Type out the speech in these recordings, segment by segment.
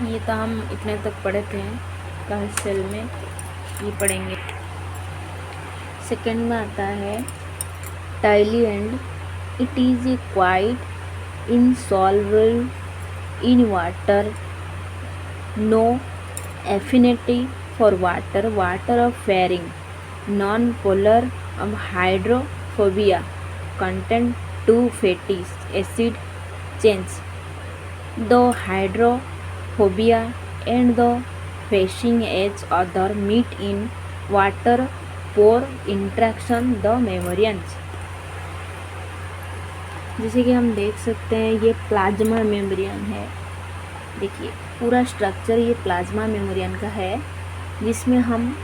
ये तो हम इतने तक पढ़े थे कल सेल में, ये पढ़ेंगे। सेकंड में आता है tightly and, it is a quite insoluble in water, no affinity for water, water of fairing, non-polar of hydrophobia, content to fatty acid chains. The hydrophobia and the facing each other meet in water pore interaction, the membranes. जैसे कि हम देख सकते हैं ये plasma membrane है। देखिए पूरा स्ट्रक्चर ये प्लाज्मा मेम्ब्रेन का है, जिसमें हम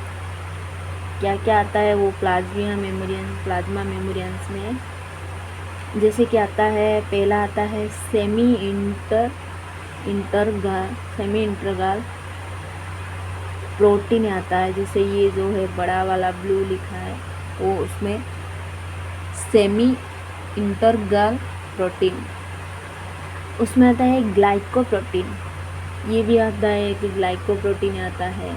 क्या क्या आता है वो प्लाज्मा मेम्ब्रेन्स में जैसे कि आता है, पहला आता है सेमी इंटरगाल प्रोटीन आता है। जैसे ये जो है बड़ा वाला ब्लू लिखा है वो उसमें सेमी इंटरगाल प्रोटीन। उसमें आता है ग्लाइकोप्रोटीन, ये भी आता है कि ग्लाइकोप्रोटीन आता है।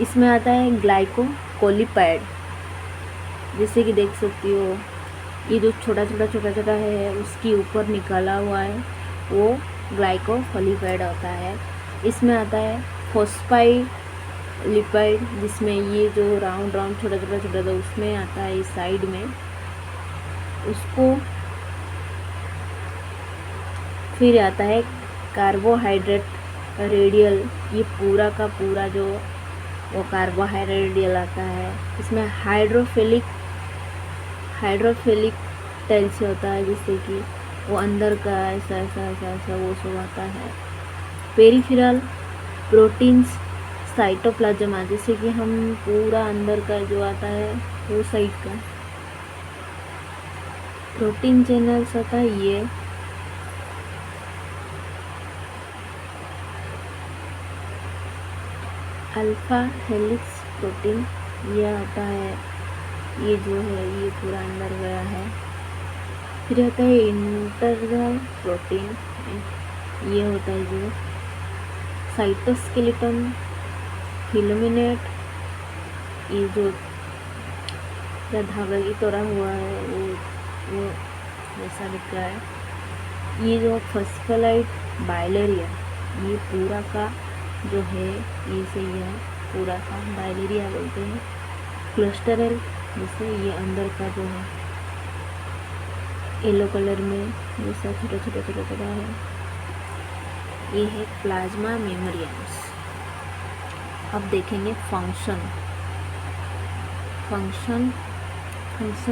इसमें आता है ग्लाइकोकोलिपेड, जैसे कि देख सकती हो ये जो छोटा छोटा है उसके ऊपर निकाला हुआ है वो ग्लाइकोकोलिपेड होता है। इसमें आता है फोस्फोलिपिड, जिसमें ये जो राउंड छोटा था उसमें आता है इस साइड में उसको। फिर आता है कार्बोहाइड्रेट रेडियल, ये पूरा का पूरा जो वो कार्बोहाइड्रेट रेडियल आता है। इसमें हाइड्रोफिलिक टेल से होता है, जिससे कि वो अंदर का ऐसा वो सब आता है। पेरिफेरल प्रोटीन्स साइटोप्लाज्मा, जैसे कि हम पूरा अंदर का जो आता है वो साइड का प्रोटीन चैनल्स होता है। ये अल्फा हेलिक्स प्रोटीन ये आता है, ये जो है ये पूरा अंदर गया है। फिर आता है इंटरग्रल प्रोटीन, ये होता है जो साइटोस्केलेटन फिलामेंट, ये जो धागा की तरह हुआ है वो ऐसा दिख रहा है। ये जो फॉस्फोलाइट बाइलेरिया, ये पूरा का जो है ये सही है, पूरा का बाइलेरिया बोलते हैं। क्लस्टरल, जैसे ये अंदर का जो है येलो कलर में जैसा छोटा है, ये है प्लाज्मा मेम्ब्रेन्स। अब देखेंगे फंक्शन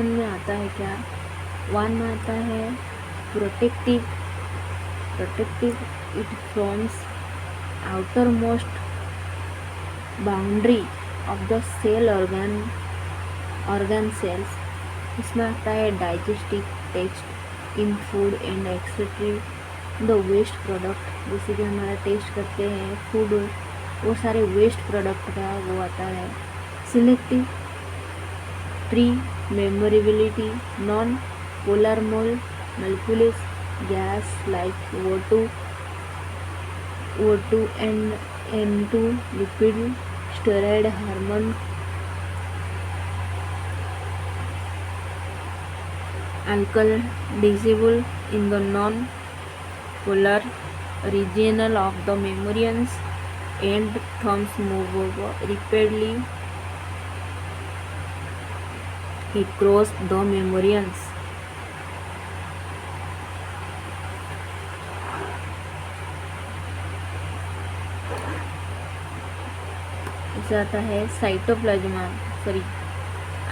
में आता है क्या, वन में आता है protective, it forms outer most boundary of the cell organ cells. इसमें आता है digestive test in food and excrete the waste product, जैसे कि हमारा टेस्ट करते हैं फूड वो सारे वेस्ट प्रोडक्ट का वो आता है। Selective permeability non polar molecules gas like O2 and N2 lipid steroid hormone alkyl dissolved in the non-polar region of the membranes and thumbs move rapidly across the membranes. आता है cytoplasm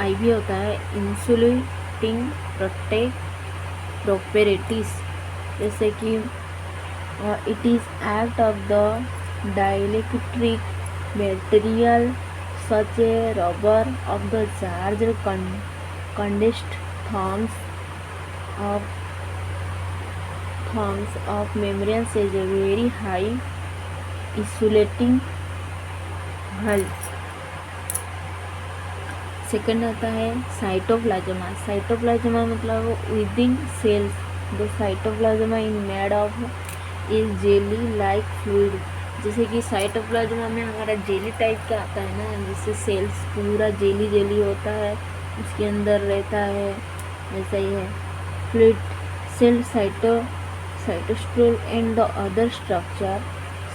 ivy होता है insulating properties, जैसे कि it is act of the dielectric material such a rubber of the charge condensed forms of membranes is a very high insulating health. Second आता है cytoplasm मतलब within cells the cytoplasm in made of is jelly like fluid, जैसे कि cytoplasm में हमारा jelly type का आता है ना, जिससे सेल्स पूरा जेली जेली होता है, उसके अंदर रहता है, ऐसा ही है। Fluid cell cytosol and the other structure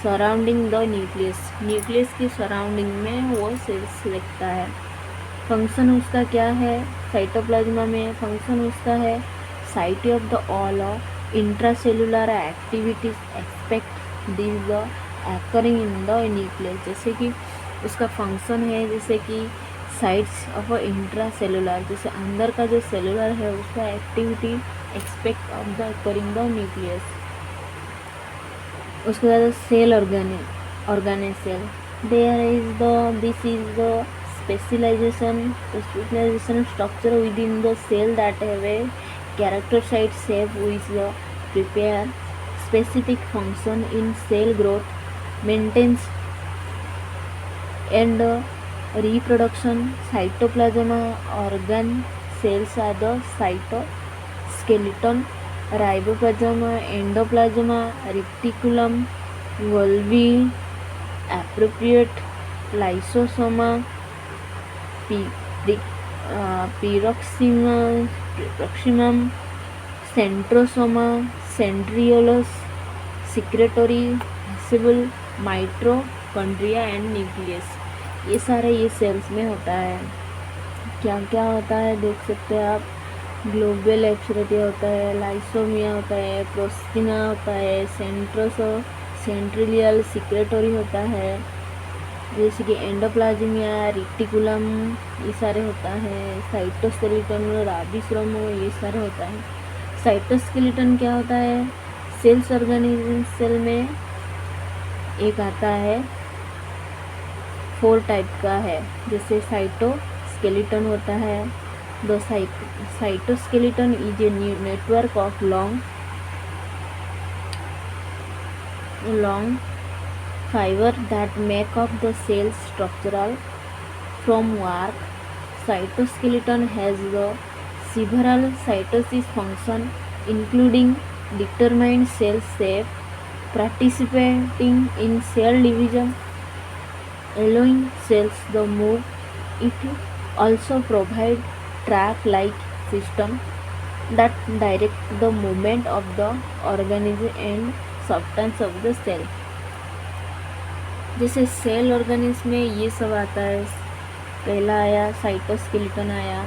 surrounding the nucleus की सराउंडिंग में वो सेल्स लगता है। फंक्शन उसका क्या है? साइटोप्लाज्मा में फंक्शन उसका है site of the all intracellular activities expect this the occurring in the nucleus. जैसे कि उसका फंक्शन है, जैसे कि साइट्स ऑफ इंट्रासेलुलर, जैसे अंदर का जो सेलुलर है उसका activity expect of the occurring the nucleus. उसके बाद cell organelles, this is the specialization structure within the cell that have a characteristic shape with the prepare specific function in cell growth, maintenance and reproduction. Cytoplasm organ cells are the cytoskeleton, riboplasm, endoplasm, reticulum, Golgi, appropriate lysosome, pyroximum, centrosome, centrioles, secretory, visible, mitochondria and nucleus. ये सारे ये sales में होता है। क्या क्या होता है देख सकते हैं आप। ग्लोबल एक्सरेटिया होता है, लाइसोमिया होता है, प्रोस्टिना होता है, सेंट्रिलियल सिक्रेटरी होता है, जैसे कि एंडोप्लाज्मिया, रेटिकुलम, ये सारे होता है। साइटोस्केलेटन, राबिस्ट्रोम, ये सारे होता है। साइटोस्केलेटन क्या होता है? सेल्स ऑर्गेनिज्म सेल में एक आता है 4 टाइप का है। जैसे साइटोस्केलेटन होता है, the cytoskeleton is a network of long fiber that make up the cell's structural framework. Cytoskeleton has the several cytosis function, including determined cell shape, participating in cell division, allowing cells to move. It also provides track-like system that direct the movement of the organism and substance of the cell. जैसे cell organism में ये सब आता है। पहला आया cytoskeleton आया।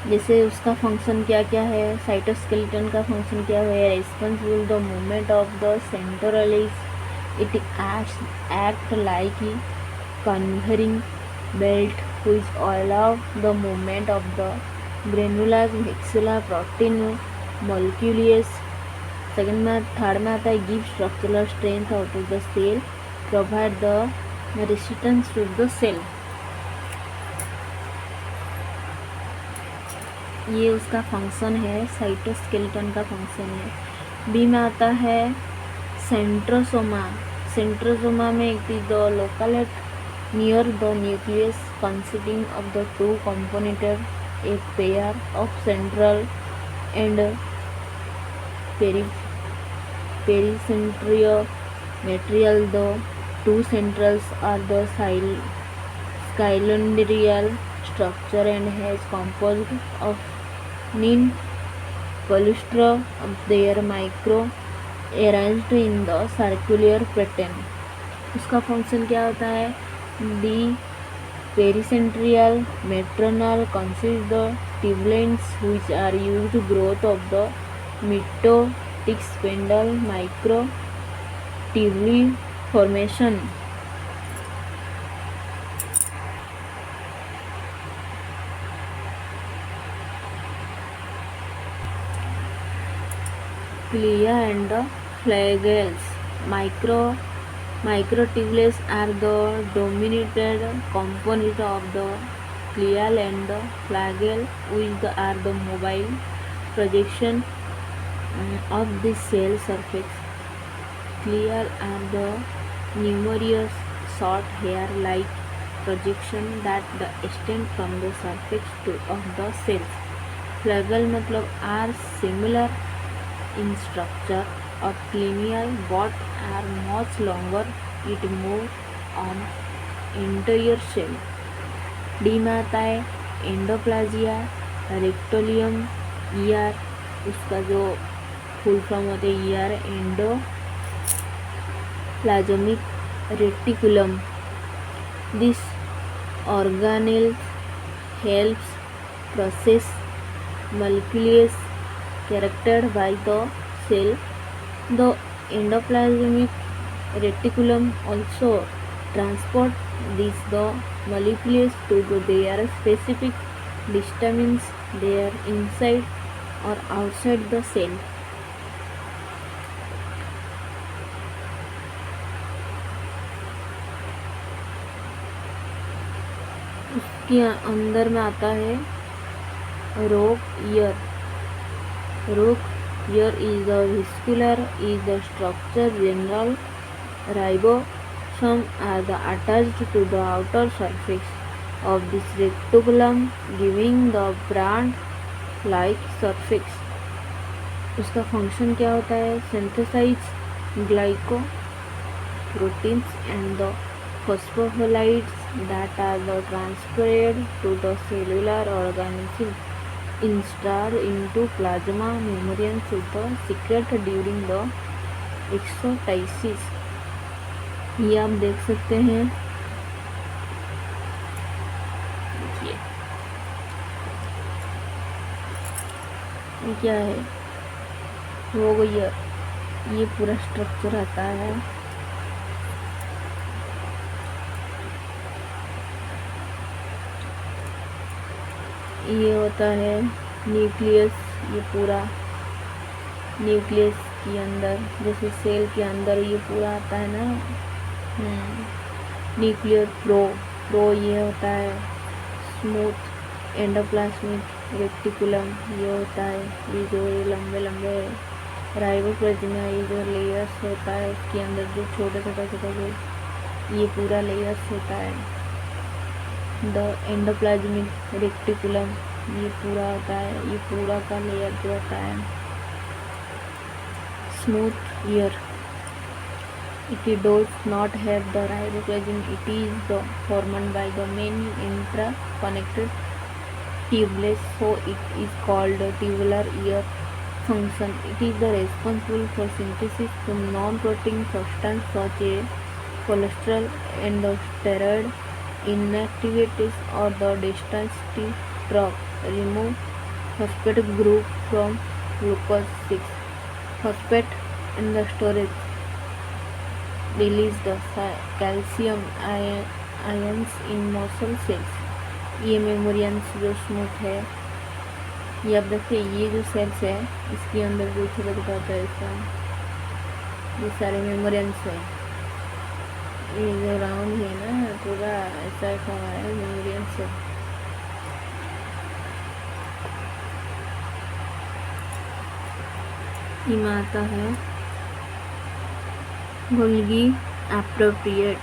जैसे उसका फंक्शन क्या क्या है? साइटोस्केलेटन का फंक्शन क्या है? Responsible the movement of the centrioles, it act like conveyor belt which allow the movement of the granular वेक्सुलर प्रोटीन मॉलिक्यूल्स। सेकंड में थर्ड में आता है give structural strength out of the cell, provide the resistance to the cell। ये उसका function है, cytoskeleton का function है। बी में आता है सेंट्रोसोमा। सेंट्रोसोमा में it is the located near the nucleus consisting of the two components, a pair of central and pericentrial material. The two centrals are the cylindrical structure and has composed of nin cluster of their micro arranged in the circular pattern। उसका function क्या होता है? दी pericentrial maternal consists the tubules which are used to growth of the mitotic spindle microtubule formation। Glia and the flagelles। Microtubules are the dominant component of the glial and the flagell, which are the mobile projection of the cell surface. Glial are the numerous short hair-like projections that extend from the surface of the cells. Flagell मतलब are similar in structure of lineal but are much longer. It moves on entire cell. D में आता है एंडोप्लाजिया रेक्टोलियम ER, उसका जो full form होते हैं ER endoplasmic reticulum. This organelle helps process molecules characterized by the cell. The endoplasmic reticulum also transport the molecules to their specific destinations, their inside or outside the cell. उसके अंदर में आता है रोक year. रोक year is the vascular is the structure general ribosome are attached to the outer surface of this reticulum giving the brand like surface. उसका function क्या होता है? Synthesize glycoproteins and the phospholipids that are transferred to the cellular organism installed into plasma membranes to the secret during the exocytosis. ये आप देख सकते हैं. ये क्या है? हो गई. ये पूरा स्ट्रक्चर आता है. ये होता है न्यूक्लियस. ये पूरा न्यूक्लियस के अंदर जैसे सेल के अंदर ये पूरा आता है ना. न्यूक्लियर प्रो ये होता है स्मूथ एंडोप्लाज्मिक रेटिकुलम. ये होता है ये जो लंबे लंबे राइबोप्लाज्मिया ये जो लेयर्स होता है उसके अंदर जो छोटे छोटे छोटे ये पूरा लेयर्स होता है. द एंडोप्लाज्मिक रेटिकुलम ये पूरा होता है. ये पूरा का लेयर जो होता है smooth year. It does not have the riboplasm. It is formed by the main interconnected tubulus, so it is called tubular ear. Function: it is responsible for synthesis from non-protein substances such as cholesterol and steroid inactivities or the digestive tract. Remove phosphate group from glucose 6 phosphate in the storage. Release the calcium ions in muscle cells. ये मेमोरियंस जो smooth है ये अब देखिए ये जो sales है इसके अंदर जो छोटा छोटा होता है इसका ये सारे मेमोरियंस है. ये जो राउंड है ना पूरा ऐसा हुआ है मेमोरियंस है. ये आता है गोल्गी एप्रोप्रिएट